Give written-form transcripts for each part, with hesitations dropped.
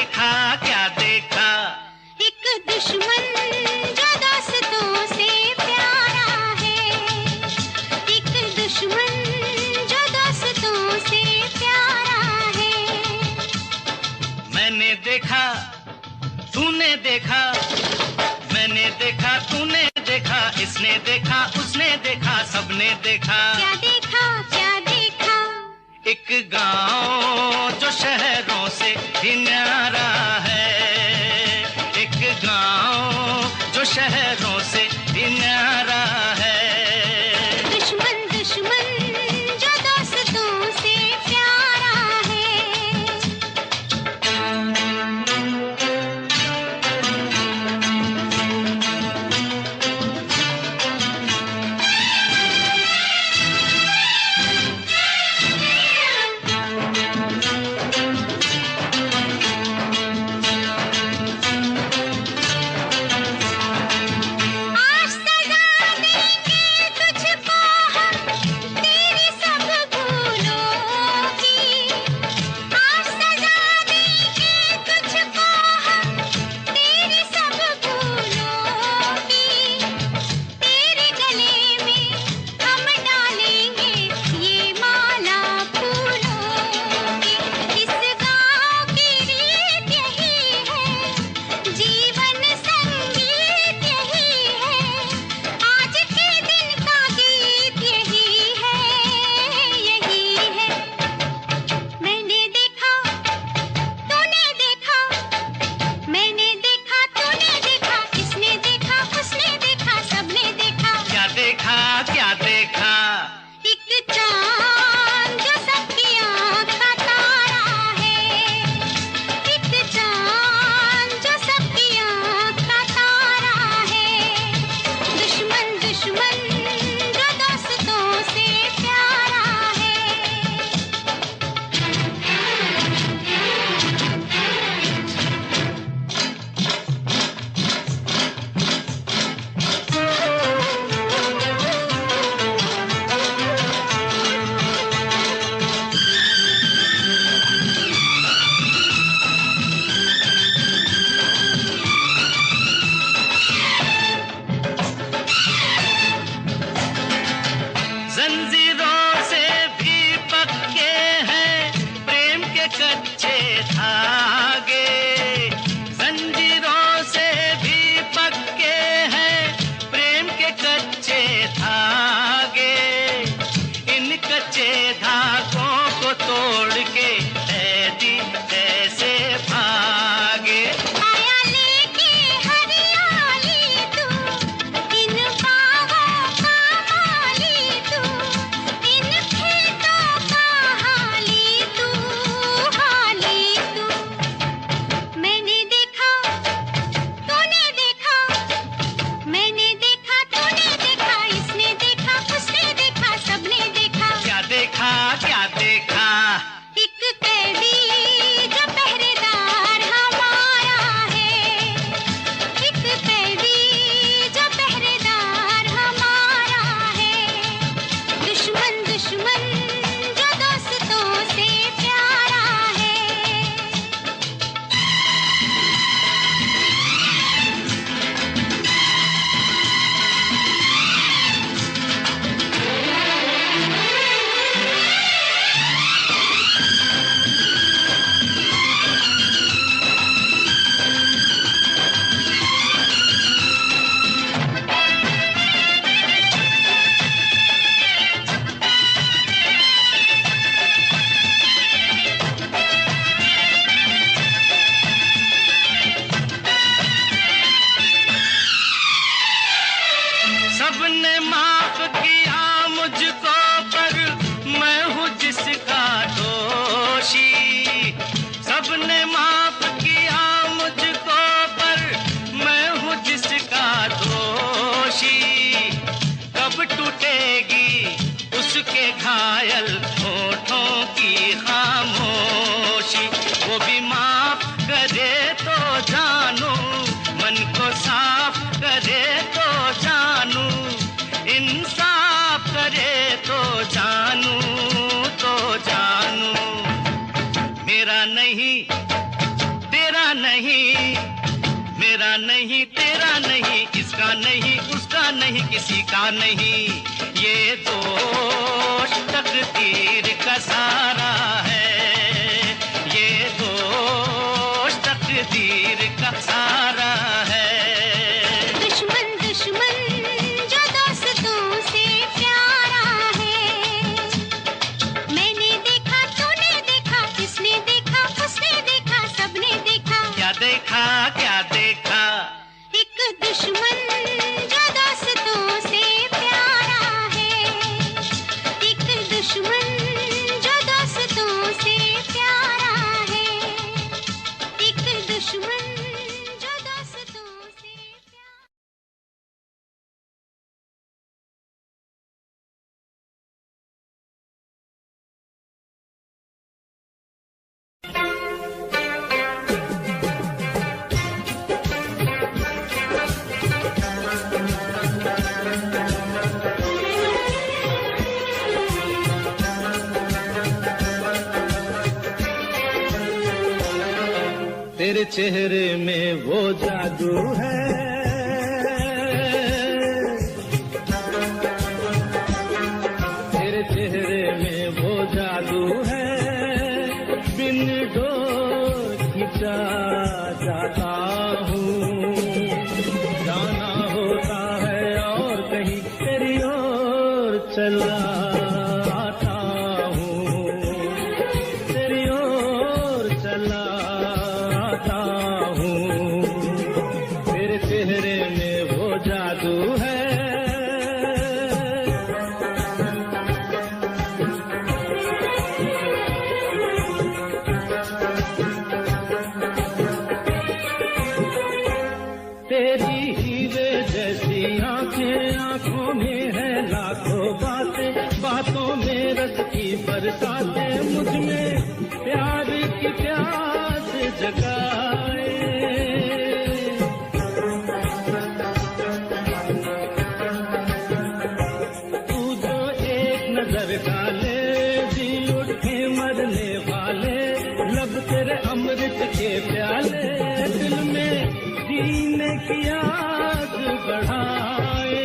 देखा क्या देखा, एक दुश्मन जो दोस्तों से प्यारा है, एक दुश्मन जो दोस्तों से प्यारा है। मैंने देखा तूने देखा, मैंने देखा तूने देखा, इसने देखा उसने देखा, सबने देखा। क्या देखा क्या देखा, एक गांव जो शहरों से भी न्यारा है, एक गांव जो शहरों से भी न्यारा है। दुश्मन दुश्मन जो दोस्तों से प्यारा है। क्या देखा, एक चांद जो सबकी आँख का तारा है, एक चांद जो सबकी आँख का तारा है। दुश्मन दुश्मन जो दोस्तों से प्यारा जंजीरों से भी पक्के हैं प्रेम के कच्चे धागे, जंजीरों से भी पक्के हैं प्रेम के कच्चे धागे। इन कच्चे धागों को तोड़ के कैदी कैसे भागे। आया लेके हरियाली तू, इन बागों का माली तू, इन खेतों का हाली तू, हाली तू। मैंने देखा तूने देखा, मैंने देखा तूने देखा, इसने देखा उसने देखा, सबने देखा। क्या देखा क्या देखा, एक कैदी जो पहरेदार हमारा है, एक कैदी जो पहरेदार हमारा है। दुश्मन दुश्मन जो दोस्तों से प्यारा है। सबने माफ किया मुझको पर मैं हूँ जिसका दोषी, सबने माफ किया मुझको पर मैं हूँ जिसका दोषी। कब टूटेगी उसके घायल होठों की खामोशी, वो भी माफ करे तो जानू, मन को साफ करे तो जानू, इंसाफ करे तो जानू, तो जानू। मेरा नहीं तेरा नहीं, मेरा नहीं, तेरा नहीं, इसका नहीं, उसका नहीं, किसी का नहीं, ये दोष तकदीर का सारा है, ये दोष तकदीर का सारा है। दुश्मन दुश्मन जो दोस्तों से प्यारा है, मैंने देखा, तूने देखा, इसने देखा, उसने देखा, सबने देखा। क्या देखा, क्या देखा? एक दुश्मन जो दोस्तों से प्यारा है, एक दुश्मन जो दोस्तों से प्यारा है, एक दुश्मन जो दोस्तों से प्यारा। तेरे चेहरे में वो जादू है, तेरे चेहरे में वो जादू है, बिन डोर खिंचा जाता हूँ, जाना होता है और कहीं तेरी ओर चला आता हूँ, तेरी ओर चला आता हूँ, तेरे चेहरे में वो जादू है। तेरी हीरे जैसी आंखें, आंखों में है लाखों बातें, बातों में रस की बरसातें, मुझ में प्यार की प्यास जगाए। तू जो एक नजर डाले, जी उठे मरने वाले, लब तेरे अमृत के प्याले, दिल में जीने की आग बढ़ाए।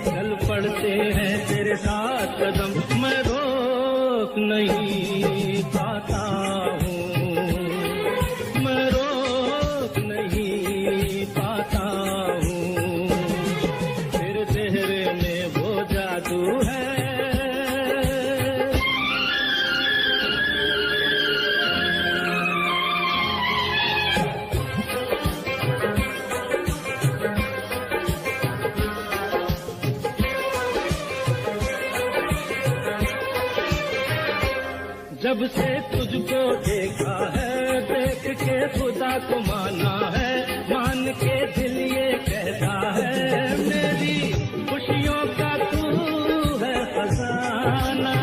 चल पड़ते हैं तेरे साथ कदम, मैं रोक नहीं पाता हूँ, मैं रोक नहीं पाता हूँ, तेरे चेहरे में वो जादू है। जब से तुझको देखा है, देख के खुदा को माना है, मान के दिल ये कहता है, मेरी खुशियों का तू है खजाना।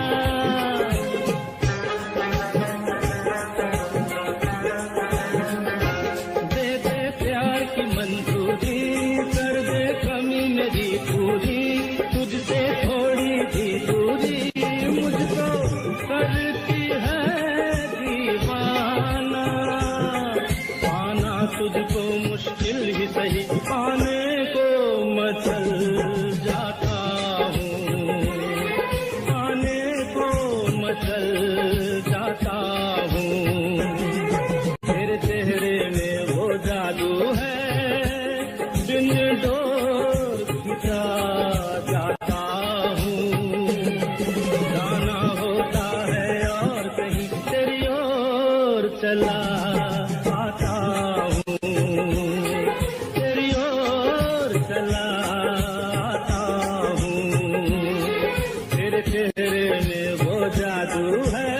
दे दे प्यार की मंजूरी, कर दे कमी मेरी पूरी, तुझसे थोड़ी भी दूरी मुझको करती तुझको मुश्किल ही सही, पाने को मचल जाता हूँ, पाने को मचल जाता हूँ, तेरे चेहरे में वो जादू है, बिन डोर खिंचा जाता हूँ, जाना होता है और कहीं तेरी ओर चला आता हूँ, तेरी ओर चला आता हूँ, तेरे चेहरे में वो जादू है।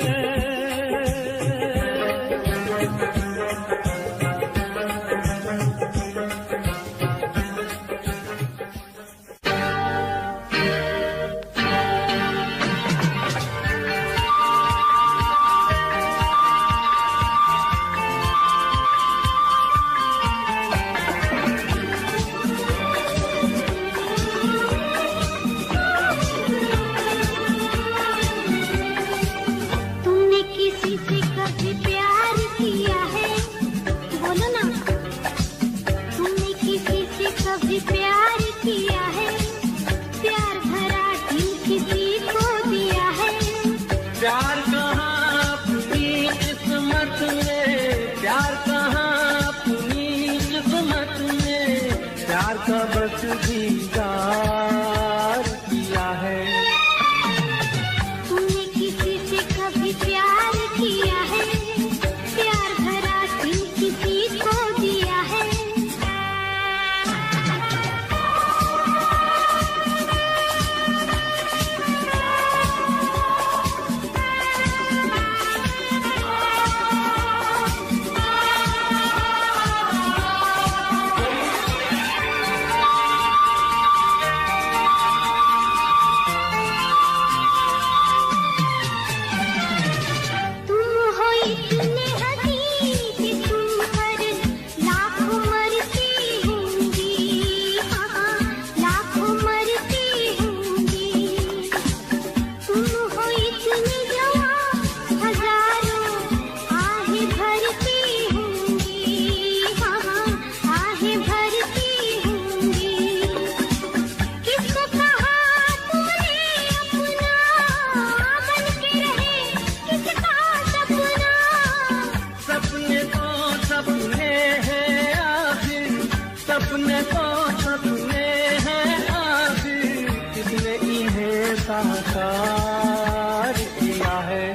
अपने को सपने हैं आखिर किसने इन्हें साकार किया है।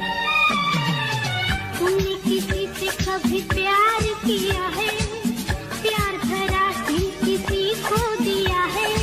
तुमने किसी से कभी प्यार किया है, प्यार भरा दिल किसी को दिया है।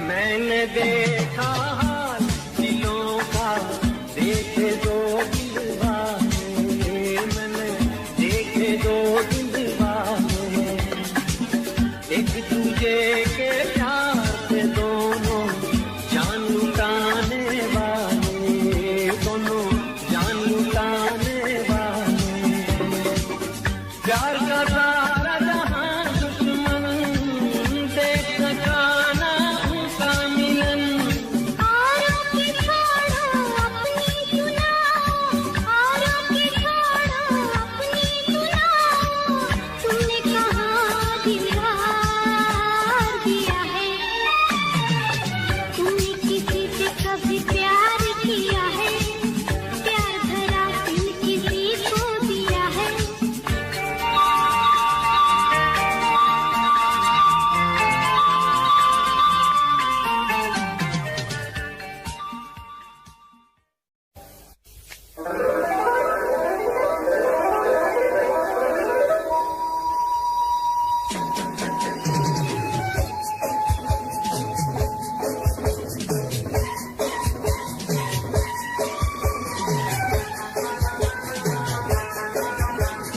मैंने देखा हाल दिलों का, देखे दो दिलवाने, मैंने देखे दो दिलवाने, एक दूजे के प्यार से दोनों जान लुटाने वाले, दोनों जान लुटाने वाले। प्यार का सारा जहां दुश्मन देख सका ना उनका मिलन। औरों की छोड़ो अपनी सुनाओ, औरों की छोड़ो अपनी सुनाओ, तुमने कहाँ दिलहार दिया है। तुमने किसी से कभी प्यार किया है, प्यार भरा दिल किसी को दिया है।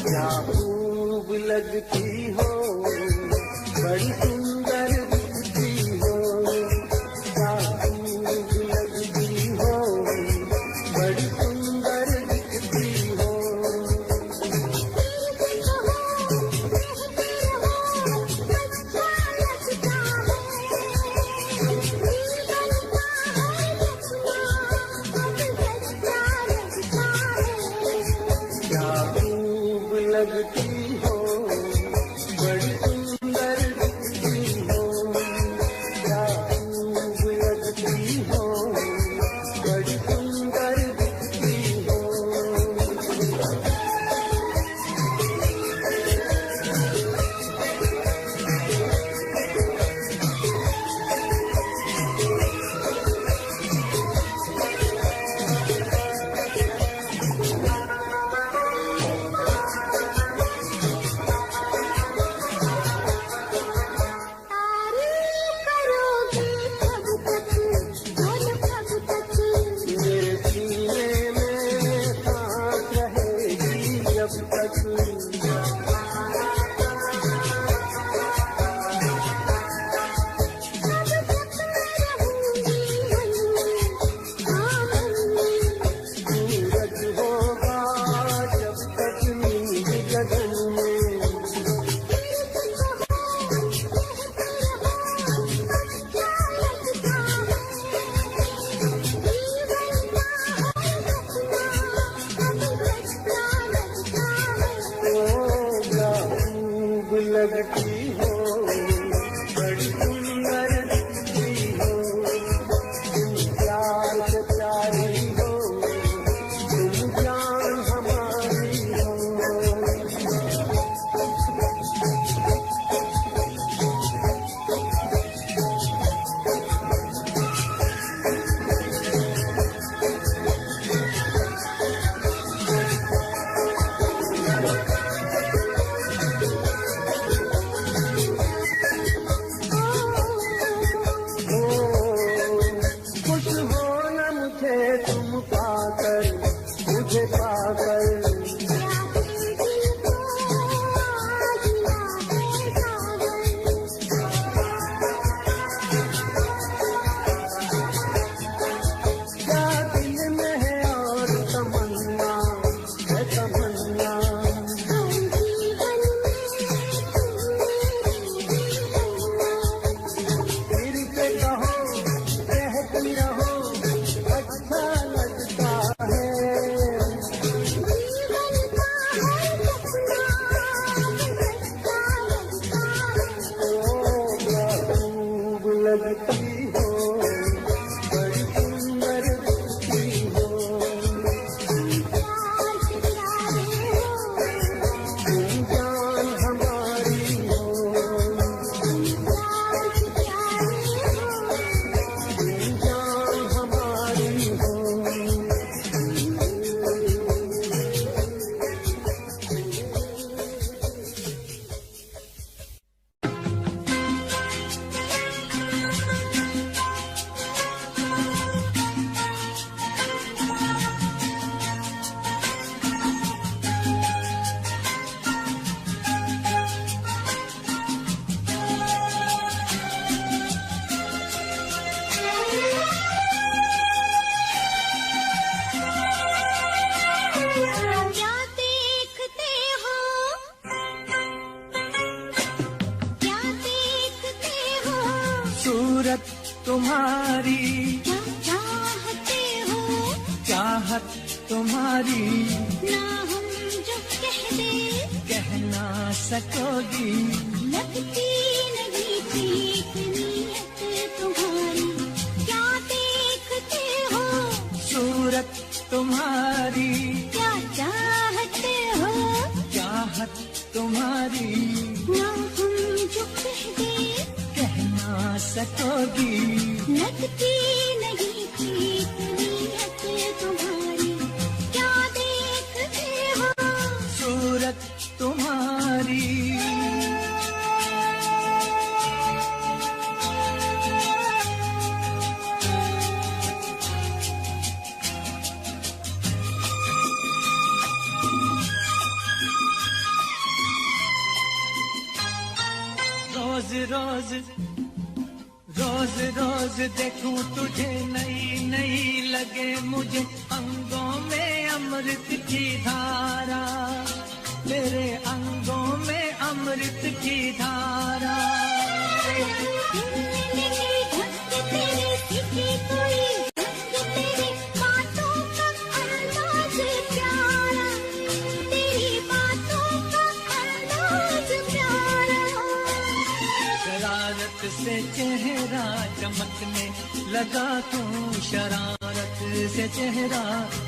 क्या खूब लगती हो, बड़ी सुंदर दिखती हो, क्या खूब लगती हो, बड़ी सुंदर दिखती हो। क्या खूब लगती हो, बड़ी सुंदर दिखती सूरत तुम्हारी क्या चाहते हो, चाहत तुम्हारी ना हम जो कह दे कह ना सकोगी, लगती नहीं ठीक नीयत तुम्हारी, क्या देखते हो, सूरत तुम्हारी क्या चाहते हो, चाहत तुम्हारी ना हम जो कह दे कह ना सकोगी, लगती नहीं ठीक नीयत तुम्हारी, क्या देखते हो, सूरत तुम्हारी। रोज रोज रोज रोज देखूं तुझे नई नई लगे मुझे, अंगों में अमृत की धारा, तेरे अंगों में अमृत की धारा। तेरे सीखे कोई तेरे बातों का अंदाज प्यारा, तेरी बातों का अंदाज प्यारा, शरारत से चेहरा चमकने लगा क्यों, शरारत से चेहरा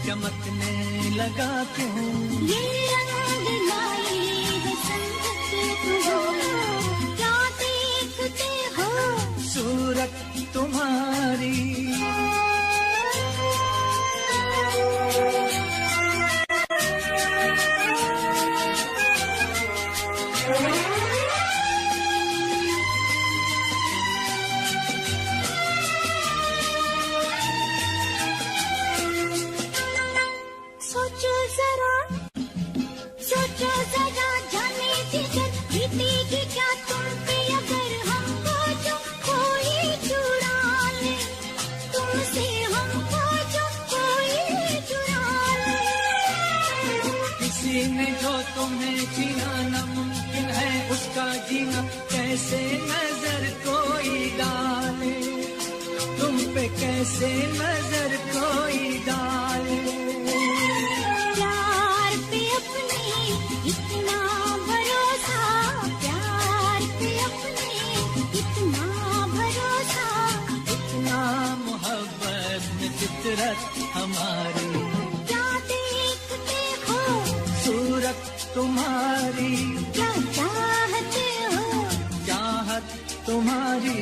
चमकने लगा क्यों, ये रंग लाए है संगत तुम्हारी, क्या देखते हो, सूरत तुम्हारी। सोचो जरा, सोचो जरा, जाने जिधर बीतेगी क्या तुम पे अगर हमको जो कोई चुरा ले, तुमसे हमको जो कोई चुरा ले, किसी ने जो तुम्हें छीना नामुमकिन है उसका जीना, कैसे नजर कोई डाले, तुम पे कैसे नजर कोई डाले, प्यार पे अपने इतना भरोसा, प्यार पे अपने इतना भरोसा, इतना मोहब्बत में फितरत हमारी, क्या देखते हो, सूरत तुम्हारी क्या चाहते हो, चाहत तुम्हारी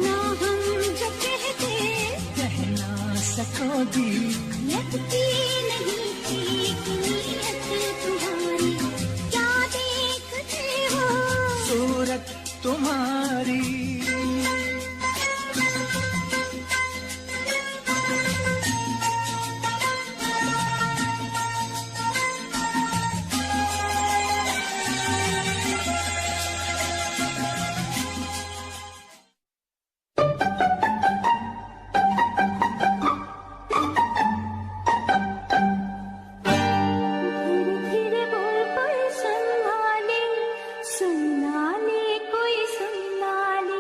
ना हम जो कहते कह ना सकोगी, लगती नहीं ठीक नीयत तुम्हारी, क्या देखते हो, सूरत तुम्हारी। धीरे बोल कोई सुनना ले, कोई सुनना ले,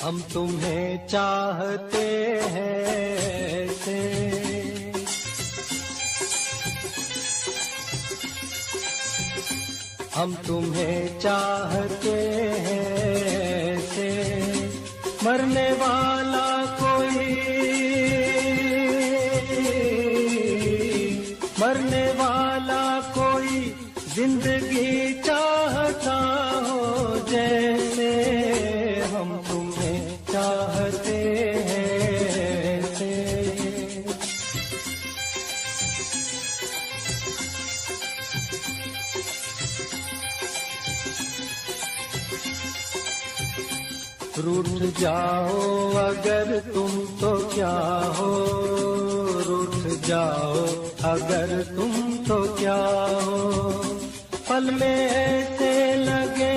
हम तुम्हें चाहते हैं ऐसे, हम तुम्हें चाहते हैं ऐसे, मरने वाला कोई, मरने वाला कोई जिंदगी चाहता हो जैसे, हम तुम्हें चाहते हैं ऐसे। रूठ जाओ अगर तुम तो क्या हो, रूठ जाओ अगर तुम तो क्या हो, पल में ऐसे लगे,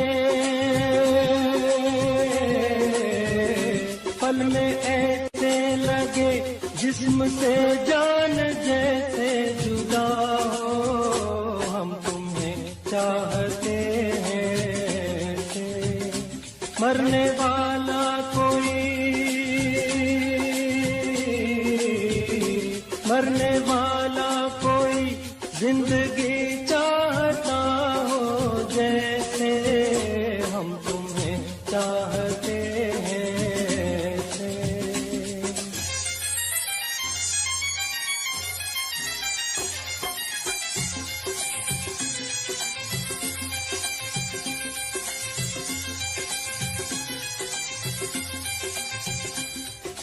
पल में ऐसे लगे जिस्म से जान जैसे जुदा हो, हम तुम्हें चाहते हैं ऐसे, मरने वाला कोई, मरने वाला कोई जिंदगी चाहता हो जैसे, हम तुम्हें चाहते हैं ऐसे।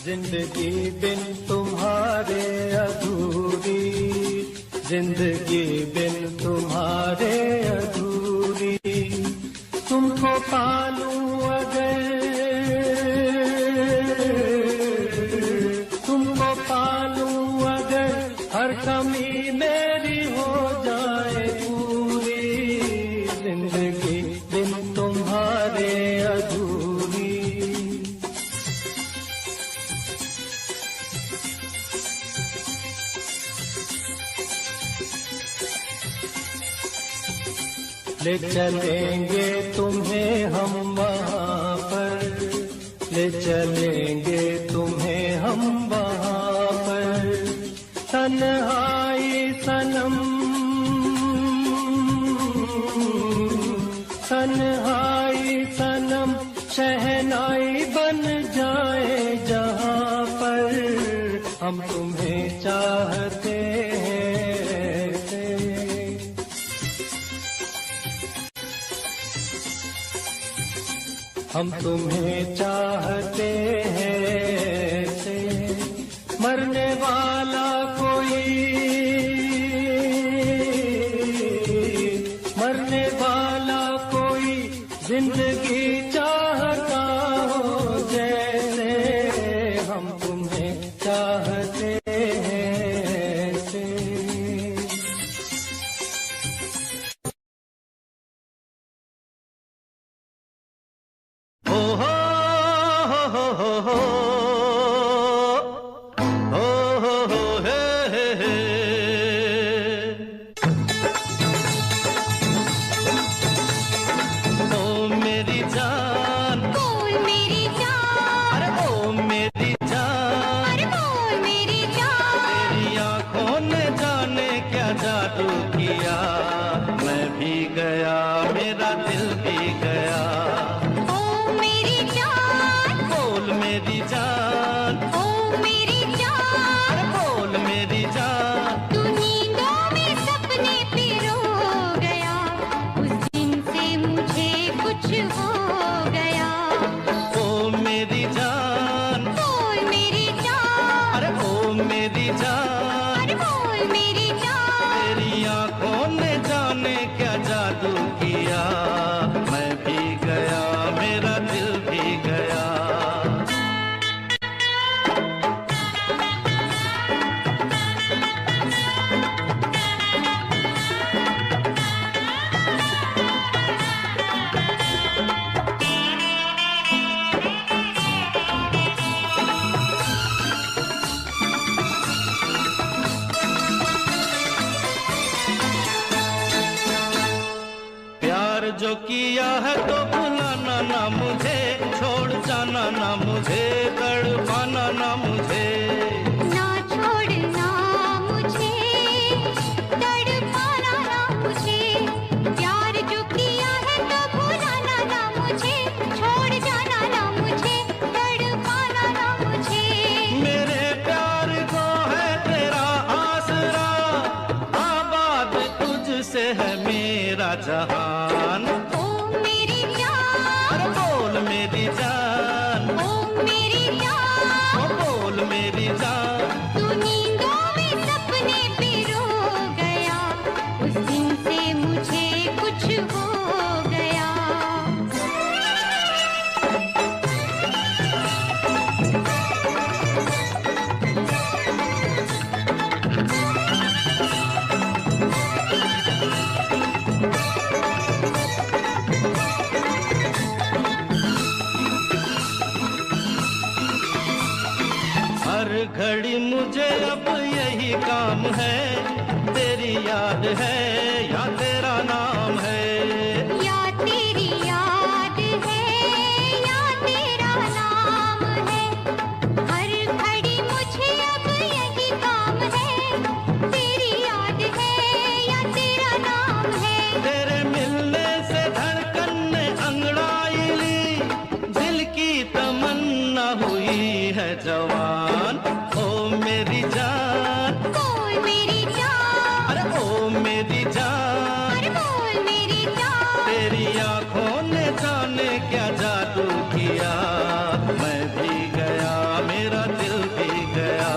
जिंदगी बिन तुम्हारे अधूरी, जिंदगी बिन तुम्हारे अधूरी, तुमको पालूं अगर, तुमको पालूं अगर हर कमी मेरी हो जाए पूरी, जिंदगी बिन तुम्हारे अधूरी। ले चलेंगे तुम्हें हम वहाँ पर, ले चलेंगे तुम्हें हम वहाँ पर, तन्हाई सनम, तन्हाई सनम शहनाई बन जाए जहाँ पर, हम तुम्हें चाहते हैं ऐसे। हम तुम्हें चाहते हैं ऐसे, मरने वाला कोई, मरने वाला कोई जिंदगी चाहता हो जैसे, हम तुम्हें चाहते हैं ऐसे। जो किया है तो भुलाना ना मुझे, छोड़ जाना ना मुझे, तड़पाना ना मुझे। ना छोड़ना मुझे, तड़पाना ना मुझे। प्यार जो किया है तो भुलाना ना मुझे, छोड़ जाना ना मुझे, तड़पाना ना मुझे। मेरे प्यार को है तेरा आसरा, आबाद तुझसे है मेरा जहान। ओ मेरी जान, अरे बोल मेरी जान, ओ मेरी जान। ओ बोल मेरी जान। तू नींदों में सपने पिरो गया, उस दिन से मुझे कुछ हो गया। हर घड़ी मुझे अब यही काम है, तेरी याद है या तेरा नाम है। या तेरी याद है या तेरा नाम है, हर घड़ी मुझे अब यही काम है। तेरी याद है या तेरा नाम है। तेरे मिलने से धड़कन ने अंगड़ाई ली, दिल की तमन्ना हुई है जवान। ओ मेरी जान, बोल मेरी जान, अरे ओ मेरी जान। अरे बोल मेरी जान। तेरी आंखों ने जाने क्या जादू किया, मैं भी गया, मेरा दिल भी गया।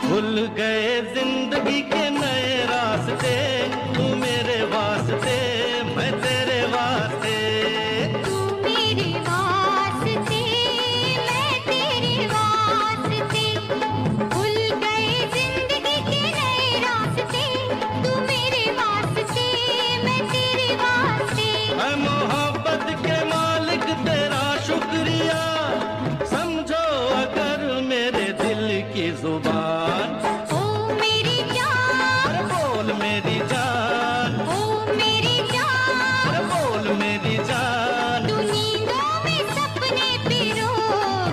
खुल गए जिंदगी के नए रास्ते, तू मेरे वास्ते, मैं तेरे वास्ते। तू मेरे वास्ते, मैं तेरे वास्ते। खुल गए जिंदगी के नए रास्ते, तू मेरे वास्ते, मैं तेरे वास्ते। मैं मोहब्बत के मालिक तेरा शुक्रिया, समझो अगर मेरे दिल की जुबान। ओ मेरी जान, अरे बोल मेरी जान, ओ मेरी जान। अरे बोल मेरी जान। तू नींदों में सपने पिरो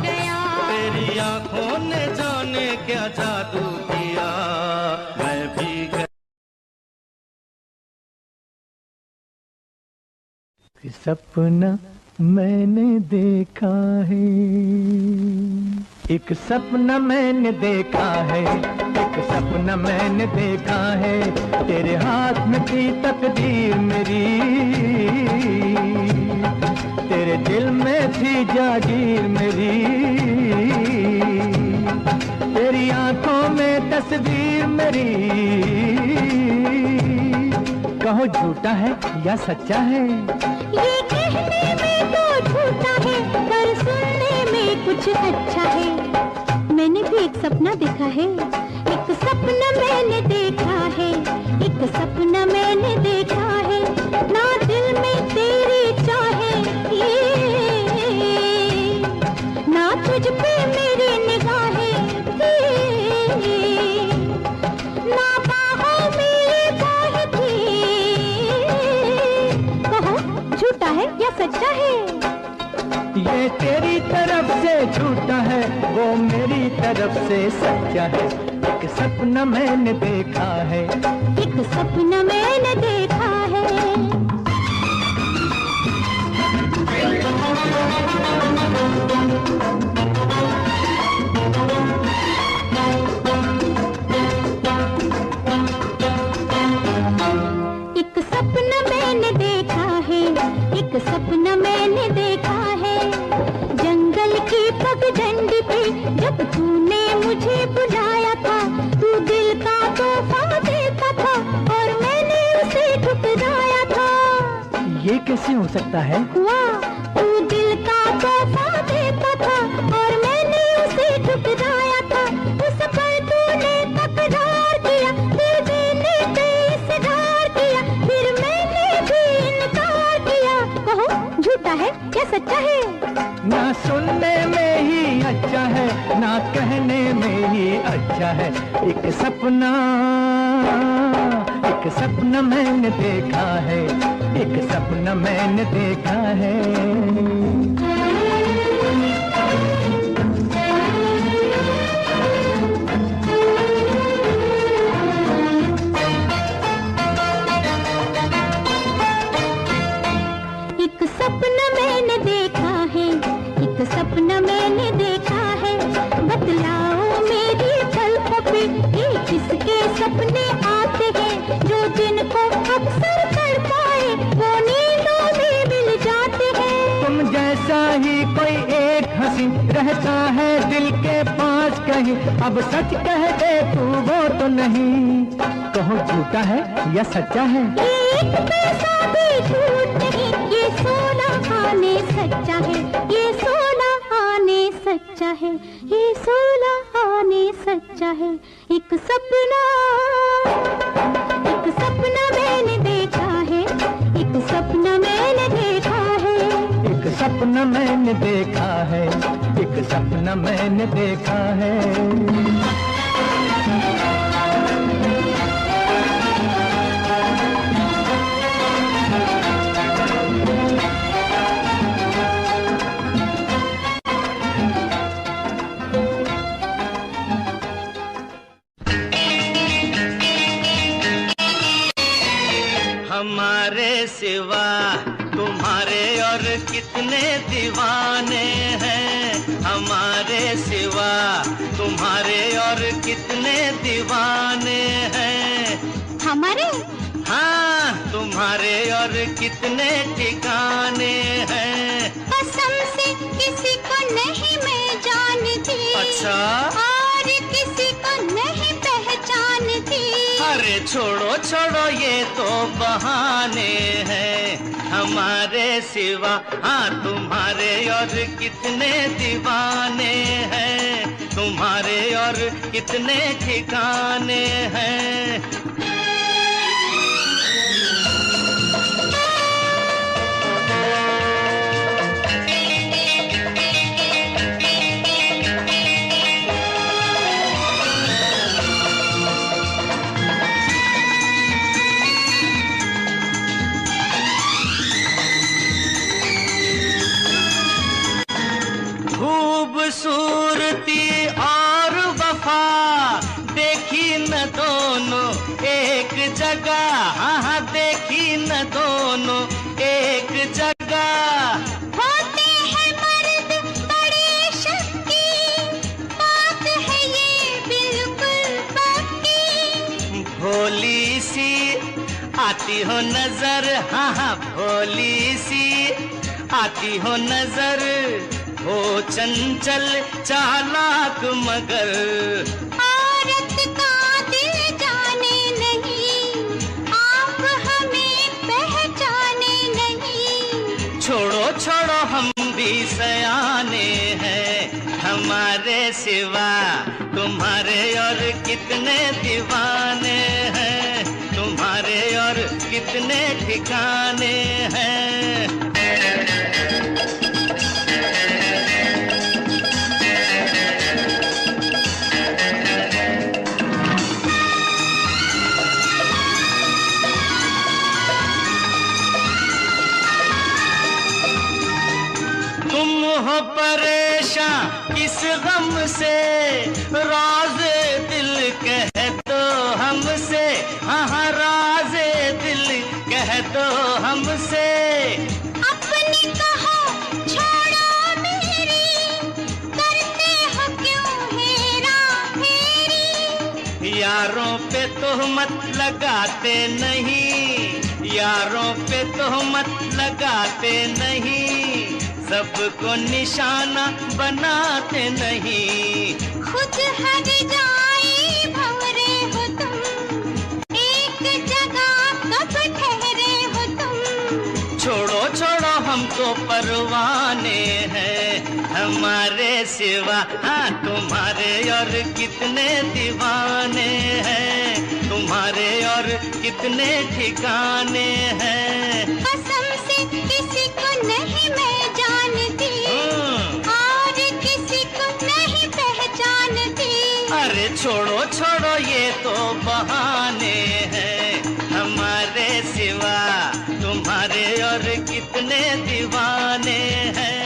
गया, तेरी आंखों ने जाने क्या जादू किया, मैं भी गया। सपना मैंने देखा है, एक सपना मैंने देखा है, एक सपना मैंने देखा है। तेरे हाथ में थी तकदीर मेरी, तेरे दिल में थी जागीर मेरी। तेरी आंखों में तस्वीर मेरी, कहो झूठा है या सच्चा है। ये कहने में तो झूठा है, पर सुनने में कुछ अच्छा है। मैंने भी एक सपना देखा है, एक सपना मैंने देखा है, एक सपना मैंने देखा है। ना दिल में तेरी चाहे ये, ना तुझ पे मेरी निगाहें थी, ना बाहों में ये बाहें थी। कहो झूठा है या सच्चा है। ये तेरी तरफ से झूठा है, वो मेरी तरफ से सच्चा है। एक सपना मैंने देखा है, एक सपना मैंने देखा है। एक सपना मैंने देखा है, एक सपना मैंने देखा है। जंगल की पगडंडी पे जब तूने मुझे बुलाया था, तू दिल का तोहफा देता था और मैंने उसे ठुकराया था। ये कैसे हो सकता है। हुआ, तू दिल का तोहफा देता था और मैंने उसे ठुकराया था। उस पर तूने तकरार किया, दिल देने पे इसरार किया, फिर मैंने भी इनकार किया। कहो झूठा है या सच्चा है। कहने में ही अच्छा है। एक सपना मैंने देखा है, एक सपना मैंने देखा है। एक सपना मैंने देखा है, एक सपना मैंने देखा है। बतलाओ मेरी पलकों पे कि किसके सपने आते हैं, जो दिन को अक्सर तड़पाए वो नींदों में मिल जाते हैं। तुम जैसा ही कोई एक हंसी रहता है दिल के पास कहीं, अब सच कह दे तू वो तो नहीं, कहो झूठा है या सच्चा है। एक पैसा भी झूठ नहीं, ये सोना आने सच्चा है, ये सोना आने सच्चा है, ये सोना आने सच्चा है। एक सपना मैंने देखा है, एक सपना मैंने देखा है। एक सपना मैंने देखा है, एक सपना मैंने देखा है। हमारे सिवा तुम्हारे और कितने दीवाने हैं, हमारे सिवा तुम्हारे और कितने दीवाने हैं। हमारे? हाँ, तुम्हारे और कितने ठिकाने हैं। कसम से किसी को नहीं मैं जानती। अच्छा? और किसी को नहीं पहचानती। अरे छोड़ो छोड़ो ये तो बहाने हैं, हमारे सिवा हाँ तुम्हारे और कितने दीवाने हैं, तुम्हारे और कितने ठिकाने हैं। खूबसूरती और वफा देखी न दोनों एक जगह, हाँ देखी न दोनों एक जगह। होते हैं मर्द बड़े शक्की, बात है ये बिल्कुल पक्की। भोली सी आती हो नजर, हाँ हाँ भोली सी आती हो नजर, हो चंचल चालाक मगर। औरत का दिल जाने नहीं, आप हमें पहचाने नहीं। छोड़ो छोड़ो हम भी सयाने हैं, हमारे सिवा तुम्हारे और कितने दीवाने हैं, तुम्हारे और कितने ठिकाने हैं। हो परेशान किस गम से, राज़े दिल कह दो हमसे, हाँ राज़े दिल कह दो हमसे। अपनी कहो छोड़ो मेरी, करते हो क्यों हेरा फेरी। यारों पे तोहमत लगाते नहीं, यारों पे तोहमत लगाते नहीं, सबको निशाना बनाते नहीं। खुद हर जाए भंवरे हो तुम, एक जगह कब ठहरे हो तुम। छोड़ो छोड़ो हम तो परवाने हैं, हमारे सिवा हाँ तुम्हारे और कितने दीवाने हैं, तुम्हारे और कितने ठिकाने हैं। कसम से किसी को नहीं मैं जानती, और किसी को नहीं पहचानती। अरे छोड़ो छोड़ो ये तो बहाने हैं, हमारे सिवा तुम्हारे और कितने दीवाने हैं।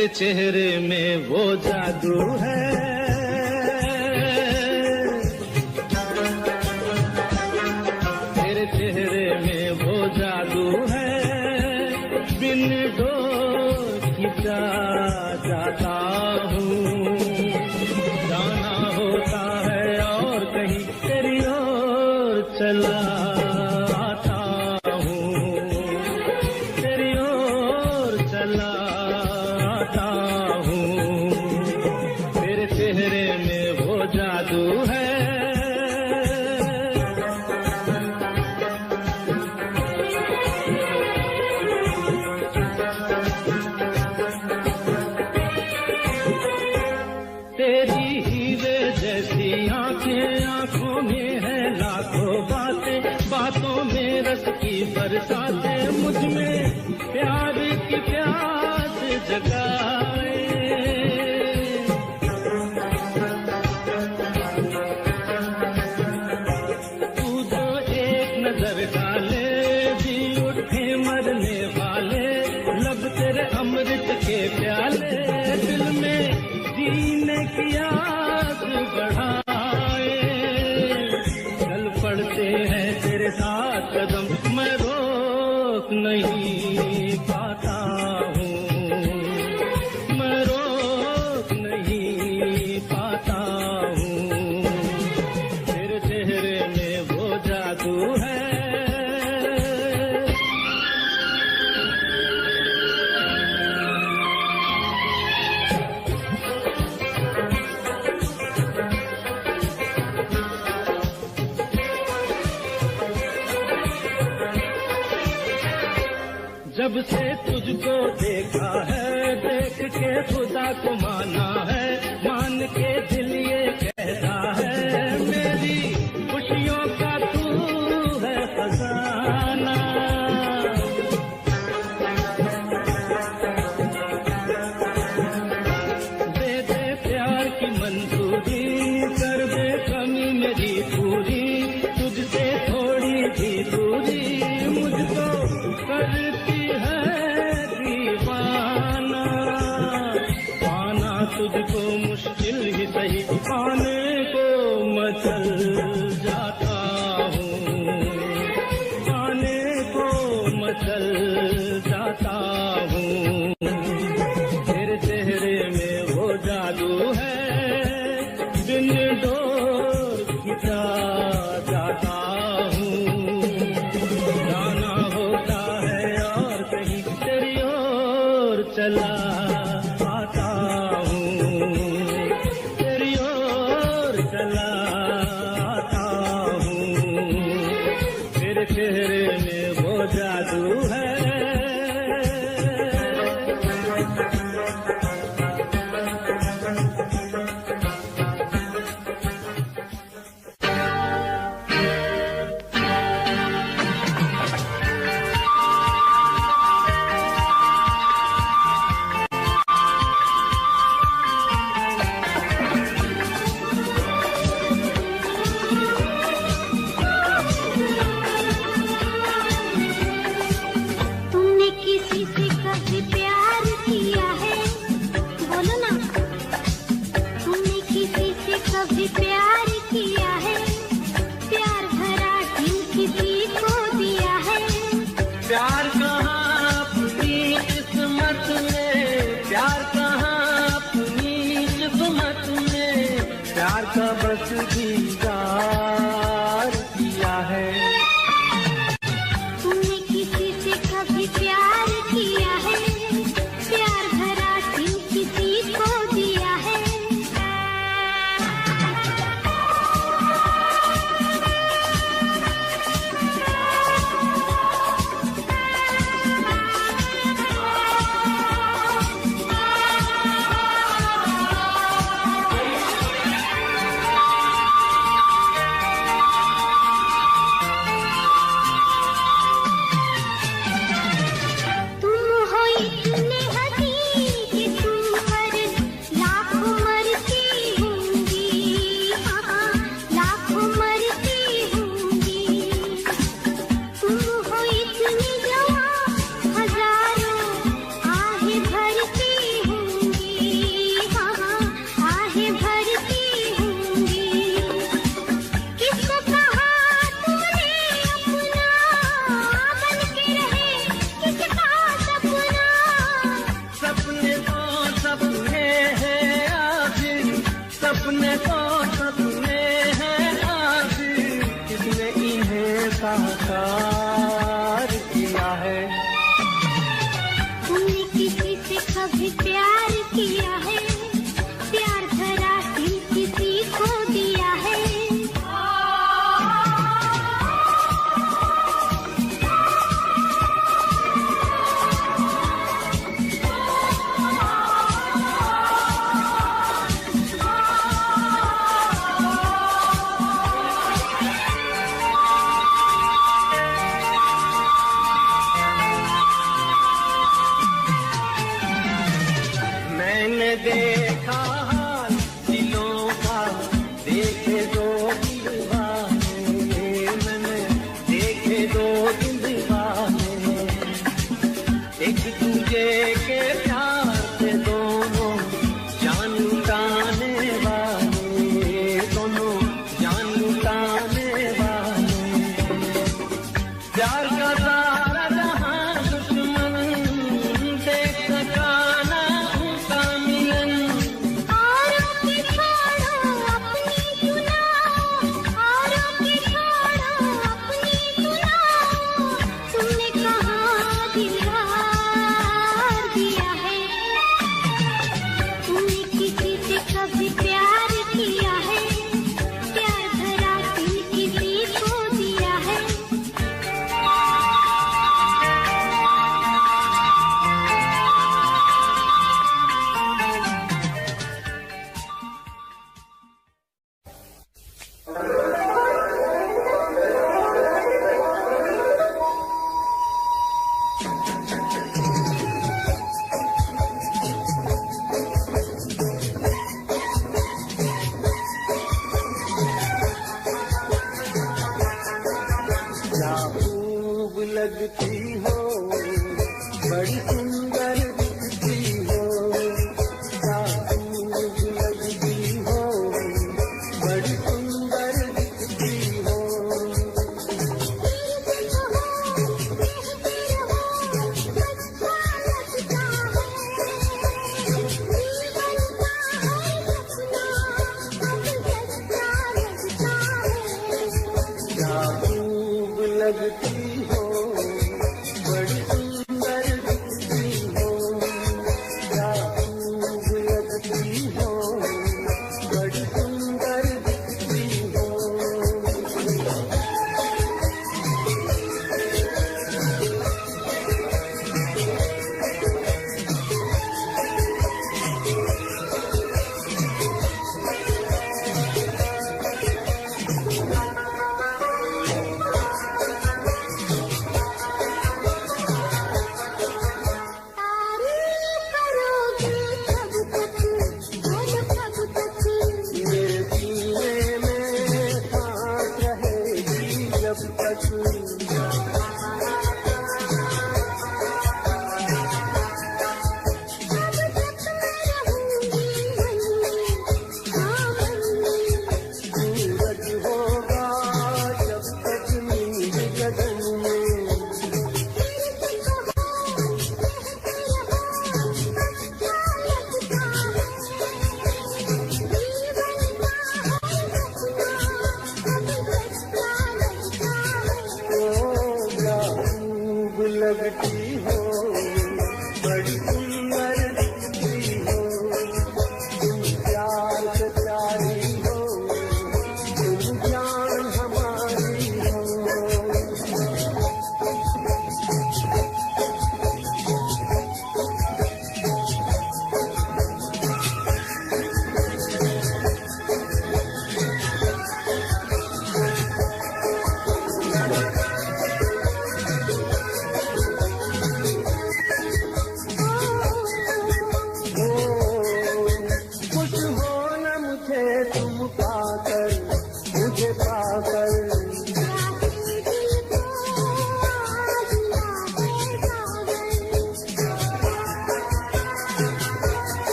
तेरे चेहरे में वो जादू है, तेरे चेहरे में वो जादू है, बिन डोर खिंचा जाता हूँ, जाना होता है और कहीं तेरी ओर चला आता हूँ, तेरी ओर चला आता हूँ, तेरे चेहरे में वो जादू है। तेरी हीरे जैसी आंखें, आंखों में है लाखों बातें, बातों में रस की बरसातें, मुझ में प्यार की प्यास जगाए। तू जो एक नजर डाले जी उठे मरने वाले, लब तेरे अमृत के प्याले, दिल में जीने की आस बढ़ाए। चल पड़ते हैं तेरे साथ कदम, मैं रोक नहीं पाता हूँ, मैं रोक नहीं पाता हूँ, तेरे चेहरे में वो जादू है। जब से तुझको देखा है, देख के खुदा को माना है, मान के दिल ये कहता है, मेरी खुशियों का तू है खजाना। दे दे प्यार की मंजूरी, कर दे कमी मेरी पूरी, तुझसे थोड़ी भी दूरी मुझको करती है दीवाना। पाना तुझको मुश्किल ही सही, पाने को मचल जाता हूँ, पाने को मचल जाता हूँ, तेरे चेहरे में वो जादू है, बिन डोर खिंचा जाता हूँ, जाना होता है और कहीं तेरी ओर चला आता हूँ, तेरी ओर चला आता हूँ, तेरे चेहरे में वो जादू है। साकार किया है। तुमने किसी से कभी प्यार किया है? प्यार भरा दिल किसी को दिया है? मैंने देखा हाल दिलों का, देखे दो दीवाने, मैंने देखे दो दीवाने, एक दूजे के प्यार से दोनों जान लुटाने वाले, दोनों जान लुटाने वाले। प्यार का सारा जहां दुश्मन देख सका ना उनका मिलन। औरों की छोड़ो अपनी सुनाओ, औरों की छोड़ो अपनी सुनाओ, तुमने कहाँ दिलदार दिया है? तुमने किसी से कभी प्यार किया है? प्यार भरा दिल किसी को दिया है? क्या खूब लगती हो, बड़ी सुंदर दिखती हो, क्या खूब लगती हो, बड़ी सुंदर दिखती हो। क्या खूब लगती हो, बड़ी सुंदर दिखती हो, क्या खूब लगती हो, बड़ी सुंदर दिखती हो। मेरे सीने में सांस रहेगी जब तक, सूरज होगा जब तक नींद गगन में। क्या खूब लगती हो, बड़ी सुंदर दिखती हो, तुम प्यार से प्यारी हो, तुम जान हमारी हो।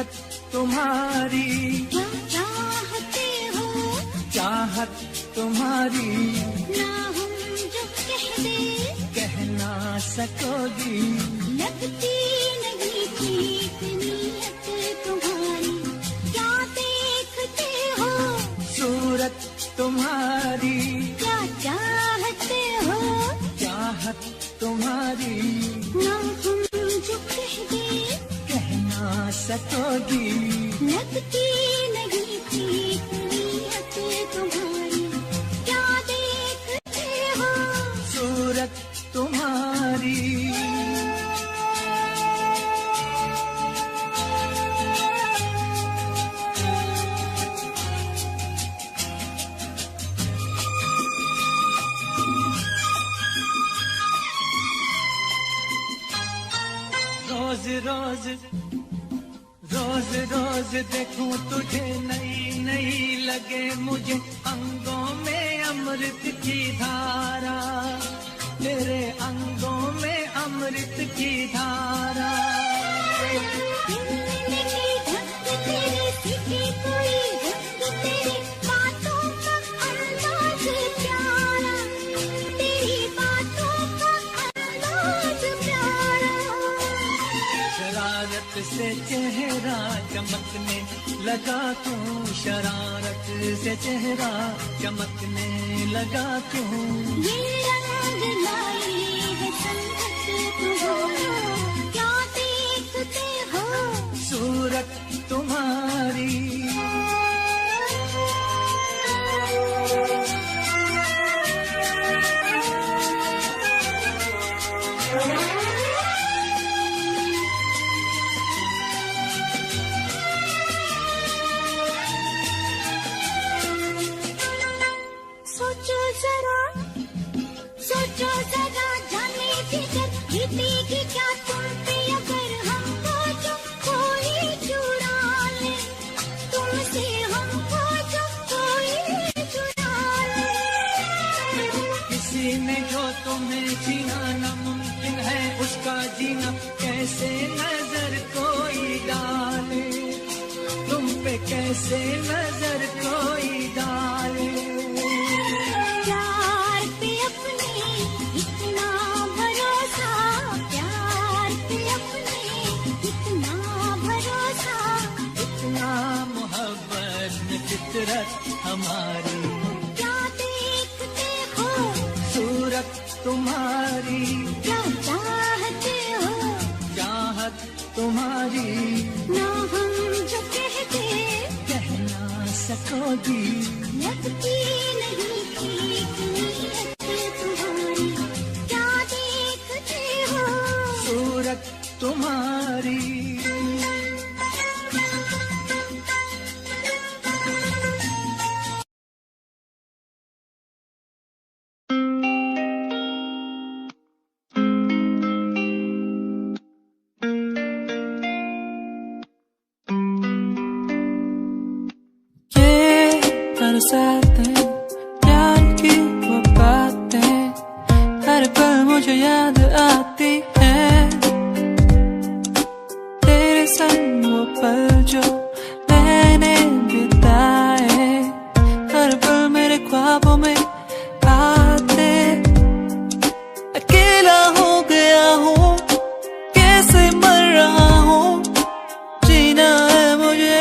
सूरत तुम्हारी क्या चाहते हो, चाहत तुम्हारी ना हम जो कह दे कह ना सकोगी, लगती नहीं ठीक नीयत तुम्हारी, क्या देखते हो, सूरत तुम्हारी क्या चाहते हो, चाहत तुम्हारी ना हम जो कह दे कह ना सकोगी, लगती नहीं ठीक नीयत तुम्हारी, क्या देखते हो, सूरत तुम्हारी। रोज रोज रोज रोज देखूं तुझे नई नई लगे मुझे, अंगों में अमृत की धारा, तेरे अंगों में अमृत की धारा। मिलने की धक तेरे सिटी कोई धक तेरे बातों का अंदाज प्यारा, तेरी बातों का अंदाज प्यारा, शरारत से चेहरा चमकने लगा क्यों, शरारत से चेहरा चमकने लगा क्यों, ये रंग लाई है संगत तुम्हारा, क्या देखते हो, सूरत तुम्हारी। सोचो जरा जाने जिगर बीतेगी क्या तुम पे अगर हमको जो कोई चुरा ले, तुमसे हमको जो कोई चुरा ले, किसी ने जो तुम्हें जीना नामुमकिन है, उसका जीना कैसे नजर कोई डाले, तुम पे कैसे नजर कोई डाले, प्यार पे अपने इतना भरोसा, प्यार पे अपने इतना भरोसा, इतना मोहब्बत में फितरत हमारी, क्या देखते हो, सूरत तुम्हारी क्या चाहते हो, चाहत तुम्हारी ना हम जो कहते कह ना सकोगी, लगती नहीं ठीक नीयत तुम्हारी, क्या देखते हो, सूरत तुम्हारी। बरसातें प्यार की वो बातें हर पल मुझे याद आती हैं, तेरे संग वो पल जो मैंने बिताए, हर पल मेरे ख्वाबों में आते, अकेला हो गया हूँ कैसे मर रहा हूँ, जीना है मुझे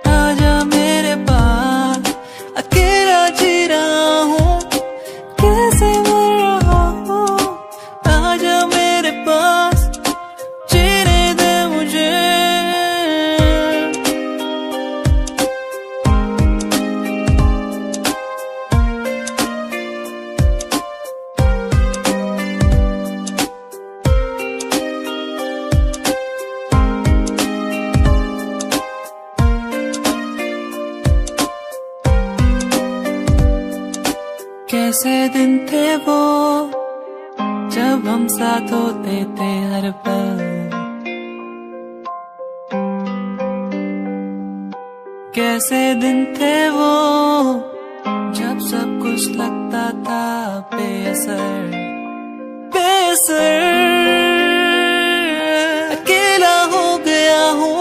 आजा मेरे पास, अकेला जी रहा हूँ कैसे मर रहा हूँ, आजा मेरे पास जीने दे मुझे। कैसे दिन थे वो जब हम साथ होते थे हर पल, कैसे दिन थे वो जब सब कुछ लगता था बेअसर बेअसर, अकेला हो गया हूँ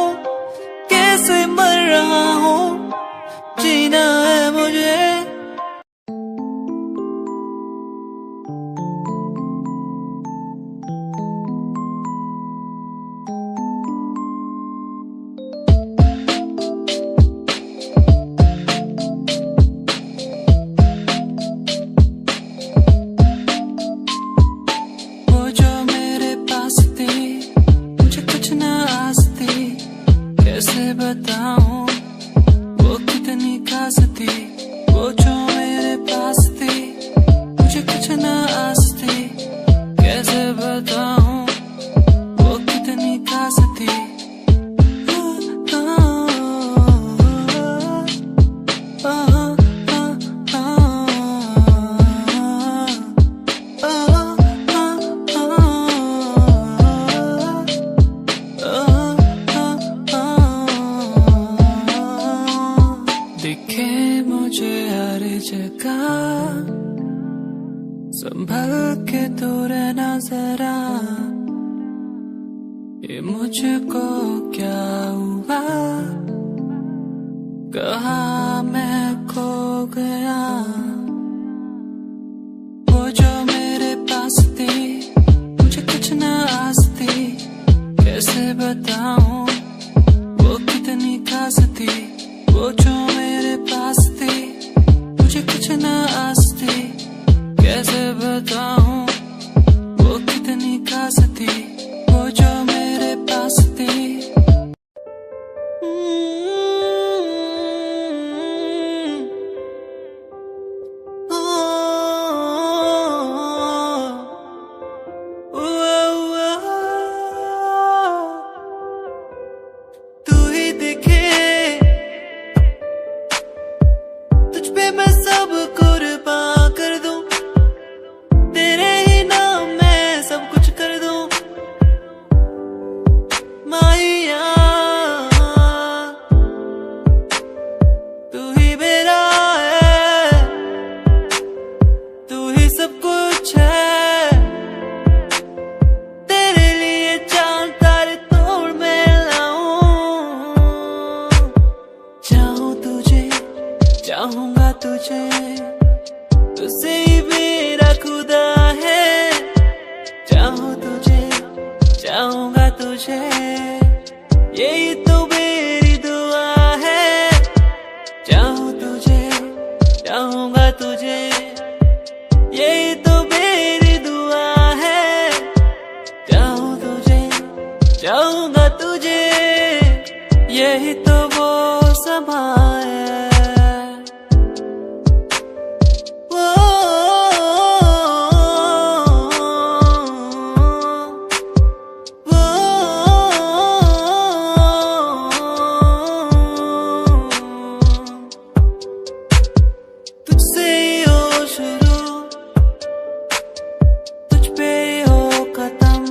जरा, ये मुझको क्या हुआ, कहाँ मैं खो गया। वो जो मेरे पास थी, मुझे कुछ न आस थी, कैसे बताऊं वो कितनी खास थी। वो जो मेरे पास थी, मुझे कुछ न आस थी, कैसे बताऊं वो कितनी खास थी। वो जो मेरे पास थी। तू ही दिखे, तुझ पे मैं सब कुर्बान कर दूं, तेरे ही नाम मैं सब कुछ कर दूं। माहिया तू ही मेरा है, तू ही सब कुछ है, तेरे लिए चांद तारे तोड़ मैं लाऊं। चाहूं तुझे, चाहूंगा तुझे, तुझसे ही मेरा खुदा है। चाहूं तुझे, चाहूंगा तुझे, यही तो मेरी दुआ है। चाहूं तुझे, चाहूंगा तुझे, यही तो मेरी दुआ है। चाहूं तुझे, चाहूंगा तुझे, यही तो वो समा है। तुझसे ही हो शुरू, तुझ पे ही हो खत्म।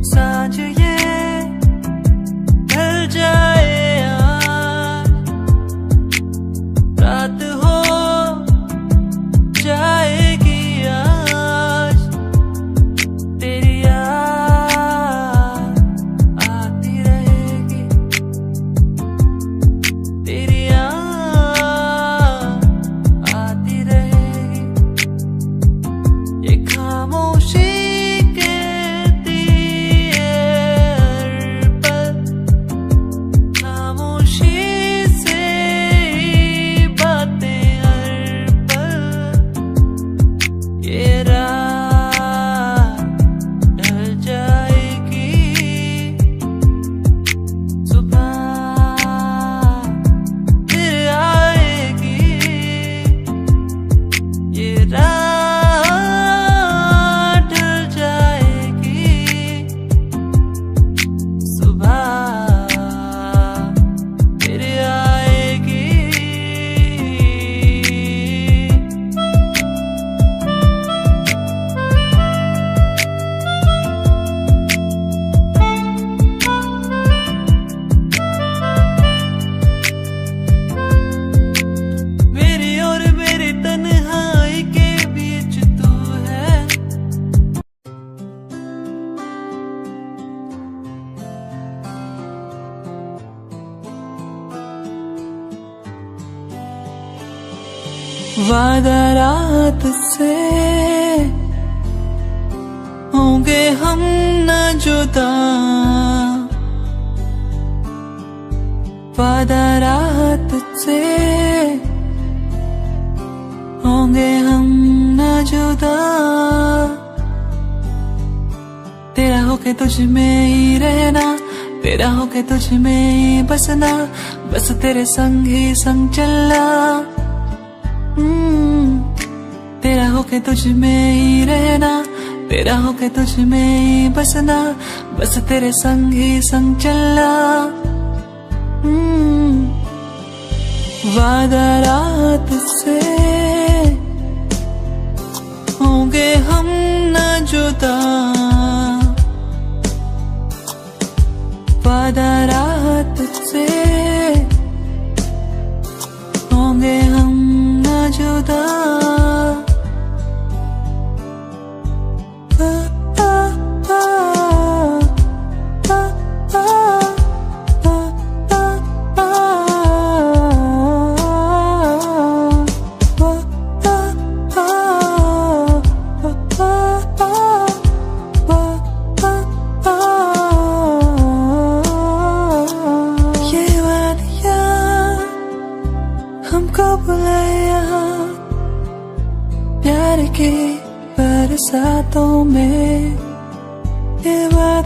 सांझ ये ढल जाए आज, रात हो जाएगी आज, तेरी याद आती रहेगी, तेरी याद आती रहेगी। ये खामोशी कहती है हर पल, खामोशी से ही बातें हर पल। ये रात ढल जाएगी, सुबह फिर आएगी। ये रात ढल जाएगी, सुबह फिर आएगी। मेरी और मेरी तन्हाई के बीच तू है। वादा रात से होंगे हम न जुदा, वादा रात से होंगे हम न जुदा। तेरा होके तुझ में ही रहना, तेरा होके तुझ में ही बसना, बस तेरे संग ही संग चलना। तेरा होके तुझ में ही रहना, तेरा होके तुझ में ही बसना, बस तेरे संग ही संग चलना। वादा रात से होंगे हम न जुदा,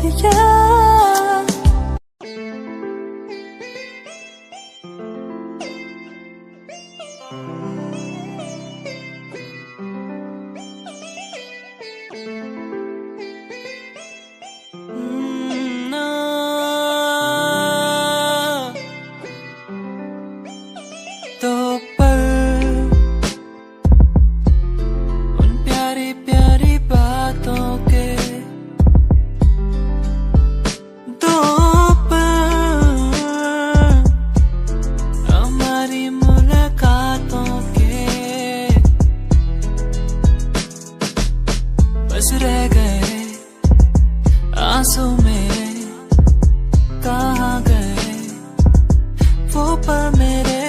दिया। तो पर उन प्यारी प्यारी बातों के दो पर हमारी मुलाकातों के बस रह गए आंसू मेरे, कहाँ गए वो पल मेरे।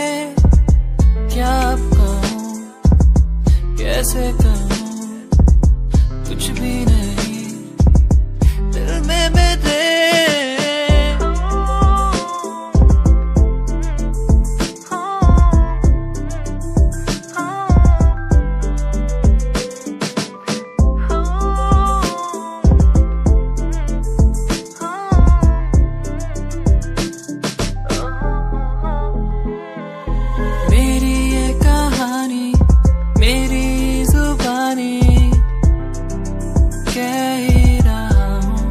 क्या अब कहूँ, कैसे कहूँ, कुछ भी नहीं दिल में मेरे। मेरी ये कहानी, मेरी जुबानी कह ही रहा हूँ।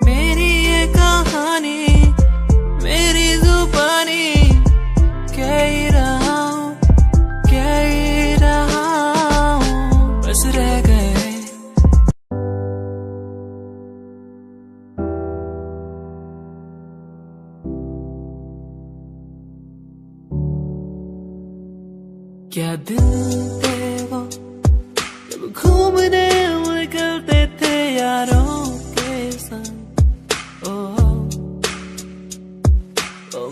मेरी ये कहानी, मेरी जुबानी कह ही रहा हूँ, कह ही रहा हूँ। बस रह गए क्या दिन थे वो जब घूमने निकलते थे यारों के संग। ओ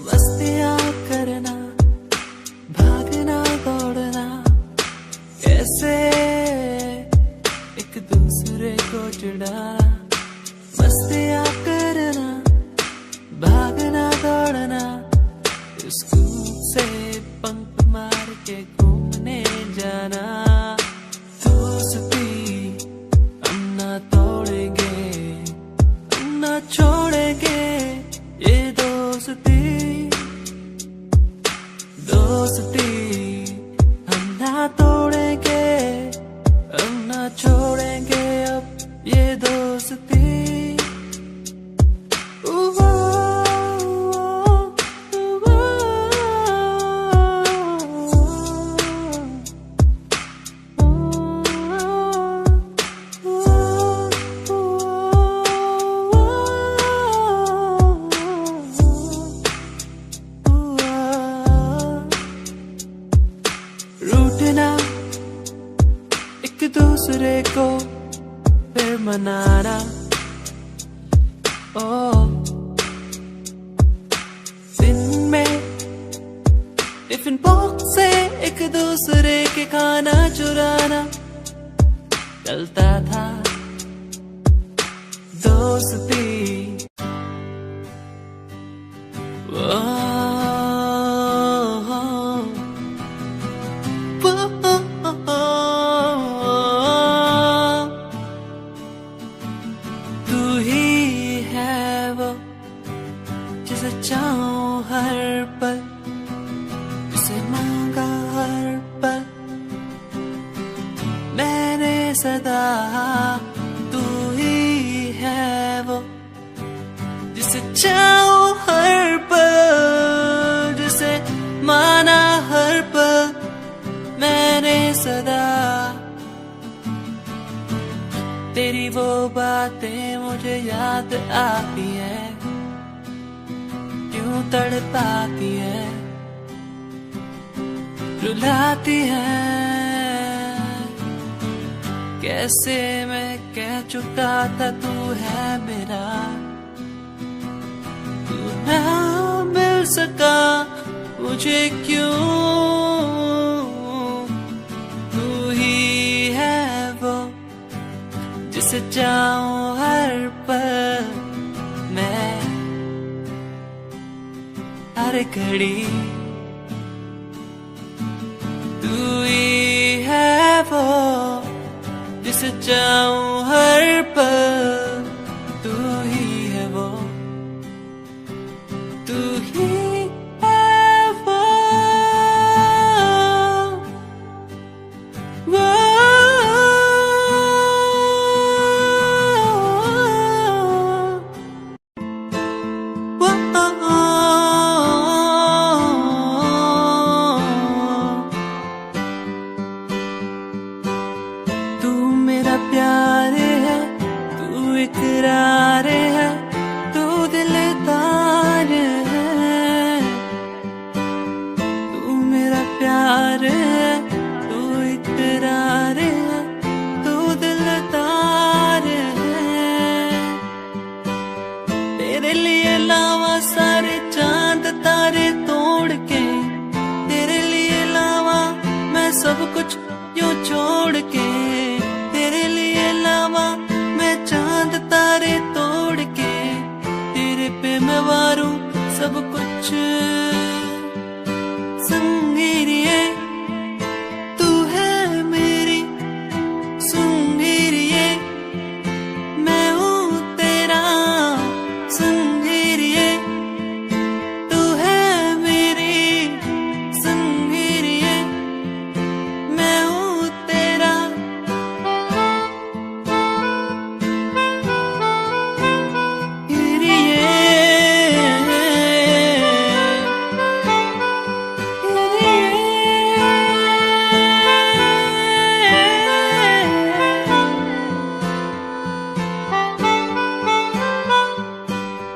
मस्तियाँ करना, भागना दौड़ना, कैसे एक दूसरे को जुड़ाना। मस्तियाँ करना, भागना दौड़ना, स्कूल से पंख मार के घूमने जाना। दोस्ती हम ना तोड़ेंगे, हम ना छोड़ेंगे ये दोस्ती। दोस्ती हम ना तोड़ेंगे, हम ना छोड़ेंगे अब ये दोस्ती। रूठना, एक दूसरे को फिर मनाना। ओ दिन में टिफिन बॉक्स से एक दूसरे के खाना चुराना चलता था दोस्ती। तू ही है वो जिसे चाहूं हर पल, जिसे मांगा हर पल मैंने सदा। तू ही है वो जिसे चाहूं हर पल, जिसे माना हर पल मैंने सदा। तेरी वो बातें मुझे याद आती है, क्यों तड़पाती है, रुलाती है। कैसे मैं कह चुका था तू है मेरा, तू ना मिल सका मुझे क्यों। तू ही है वो जिसे चाहूं हर पल मैं, हर घड़ी। तू ही है वो जिसे चाहूं हर पल इकरार है, तू दिलदार है, तू मेरा प्यार है, तू इकरार है, तू दिलदार है। तेरे लिए लावा सारे चांद तारे तोड़ के, तेरे लिए लावा मैं सब कुछ यूं छोड़ के, तेरे लिए लावा मैं चांद तारे तोड़ के, तेरे पे मैं वारूं सब कुछ। संगीरिए तू है मेरी संगीरिए, मैं हूँ तेरा संगीरिए, तू है मेरी संगीरिए, मैं हूँ तेरा।